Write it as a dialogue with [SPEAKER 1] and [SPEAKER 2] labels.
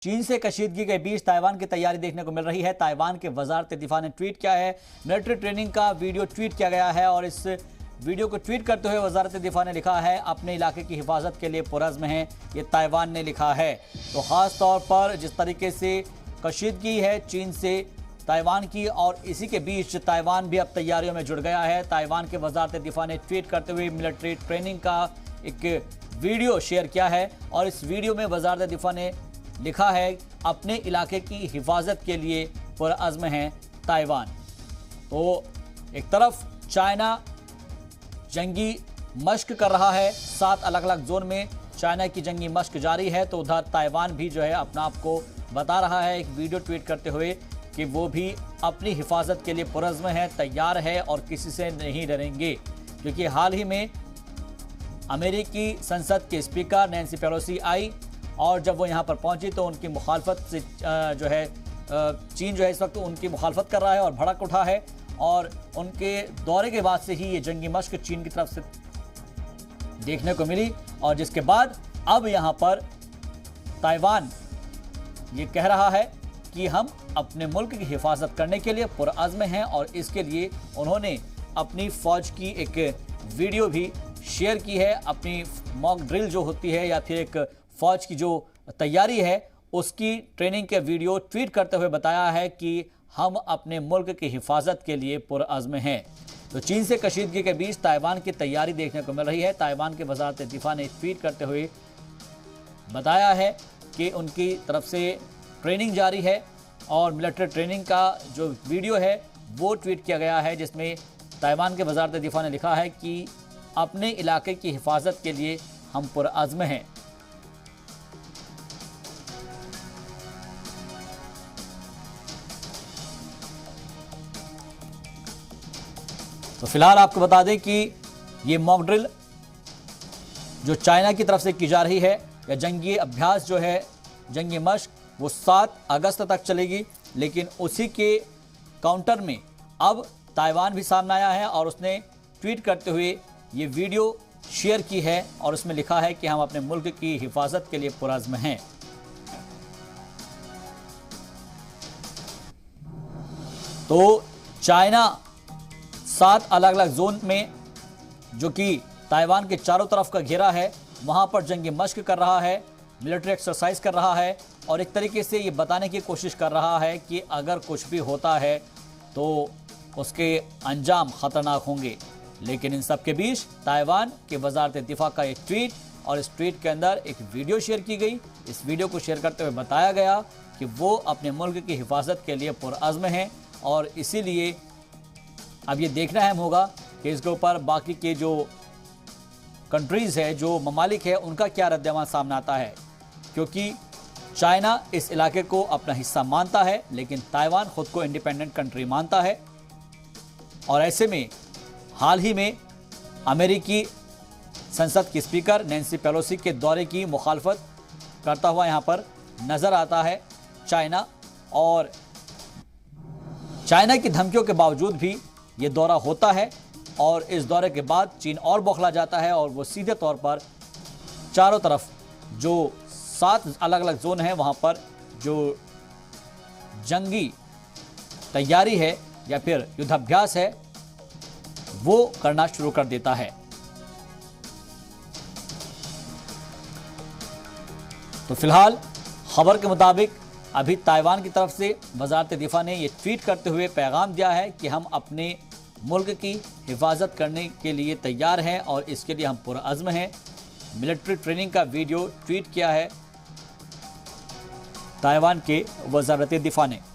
[SPEAKER 1] चीन से कशीदगी के बीच ताइवान की तैयारी देखने को मिल रही है। ताइवान के वजारत दिफा ने ट्वीट किया है। मिलिट्री ट्रेनिंग का वीडियो ट्वीट किया गया है और इस वीडियो को ट्वीट करते हुए वजारत दिफा ने लिखा है, अपने इलाके की हिफाजत के लिए पुरज़्म है। ये ताइवान ने लिखा है। तो ख़ास तौर पर जिस तरीके से कशीदगी है चीन से ताइवान की, और इसी के बीच ताइवान भी अब तैयारियों में जुड़ गया है। ताइवान के वजारत दिफा ने ट्वीट करते हुए मिलिट्री ट्रेनिंग का एक वीडियो शेयर किया है और इस वीडियो में वजारत दिफा ने लिखा है, अपने इलाके की हिफाजत के लिए पुरअज़्म है ताइवान। तो एक तरफ चाइना जंगी मश्क कर रहा है, 7 अलग अलग जोन में चाइना की जंगी मश्क जारी है, तो उधर ताइवान भी जो है अपना आप को बता रहा है एक वीडियो ट्वीट करते हुए कि वो भी अपनी हिफाजत के लिए पुरअज़्म है, तैयार है और किसी से नहीं डरेंगे। क्योंकि हाल ही में अमेरिकी संसद के स्पीकर नैन्सी पेलोसी आई और जब वो यहाँ पर पहुंची तो उनकी मुखालफत से जो है चीन जो है इस वक्त उनकी मुखालफत कर रहा है और भड़क उठा है। और उनके दौरे के बाद से ही ये जंगी मश्क चीन की तरफ से देखने को मिली और जिसके बाद अब यहाँ पर ताइवान ये कह रहा है कि हम अपने मुल्क की हिफाजत करने के लिए पुरअज़्म हैं और इसके लिए उन्होंने अपनी फ़ौज की एक वीडियो भी शेयर की है। अपनी मॉक ड्रिल जो होती है या फिर एक फ़ौज की जो तैयारी है उसकी ट्रेनिंग के वीडियो ट्वीट करते हुए बताया है कि हम अपने मुल्क की हिफाजत के लिए पुरअज़्म हैं। तो चीन से कशीदगी के बीच ताइवान की तैयारी देखने को मिल रही है। ताइवान के वज़ारत दिफा ने ट्वीट करते हुए बताया है कि उनकी तरफ से ट्रेनिंग जारी है और मिलिट्री ट्रेनिंग का जो वीडियो है वो ट्वीट किया गया है, जिसमें ताइवान के वज़ारत दिफा ने लिखा है कि अपने इलाके की हिफाजत के लिए हम पुरअज़्म हैं। तो फिलहाल आपको बता दें कि ये मॉक ड्रिल जो चाइना की तरफ से की जा रही है या जंगी अभ्यास जो है जंगी मश्क वो 7 अगस्त तक चलेगी, लेकिन उसी के काउंटर में अब ताइवान भी सामने आया है और उसने ट्वीट करते हुए ये वीडियो शेयर की है और उसमें लिखा है कि हम अपने मुल्क की हिफाजत के लिए पुरअज़्म हैं। तो चाइना 7 अलग अलग जोन में जो कि ताइवान के चारों तरफ का घेरा है वहां पर जंगी मश्क कर रहा है, मिलिट्री एक्सरसाइज कर रहा है और एक तरीके से ये बताने की कोशिश कर रहा है कि अगर कुछ भी होता है तो उसके अंजाम खतरनाक होंगे। लेकिन इन सब के बीच ताइवान के वज़ारत दिफा का एक ट्वीट और इस ट्वीट के अंदर एक वीडियो शेयर की गई। इस वीडियो को शेयर करते हुए बताया गया कि वो अपने मुल्क की हिफाजत के लिए पुरअज़्म हैं और इसीलिए अब ये देखना अहम होगा कि इसके ऊपर बाकी के जो कंट्रीज़ है, जो ममालिक है, उनका क्या रद्द-ए-अमल सामने आता है। क्योंकि चाइना इस इलाके को अपना हिस्सा मानता है लेकिन ताइवान खुद को इंडिपेंडेंट कंट्री मानता है और ऐसे में हाल ही में अमेरिकी संसद की स्पीकर नैन्सी पेलोसी के दौरे की मुखालफत करता हुआ यहाँ पर नज़र आता है चाइना, और चाइना की धमकियों के बावजूद भी ये दौरा होता है और इस दौरे के बाद चीन और बौखला जाता है और वो सीधे तौर पर चारों तरफ जो 7 अलग अलग जोन हैं वहाँ पर जो जंगी तैयारी है या फिर युद्धाभ्यास है वो करना शुरू कर देता है। तो फिलहाल खबर के मुताबिक अभी ताइवान की तरफ से वज़ारत दिफा ने ये ट्वीट करते हुए पैगाम दिया है कि हम अपने मुल्क की हिफाजत करने के लिए तैयार हैं और इसके लिए हम पुरअज़्म हैं। मिलिट्री ट्रेनिंग का वीडियो ट्वीट किया है ताइवान के वज़ारत दिफा ने।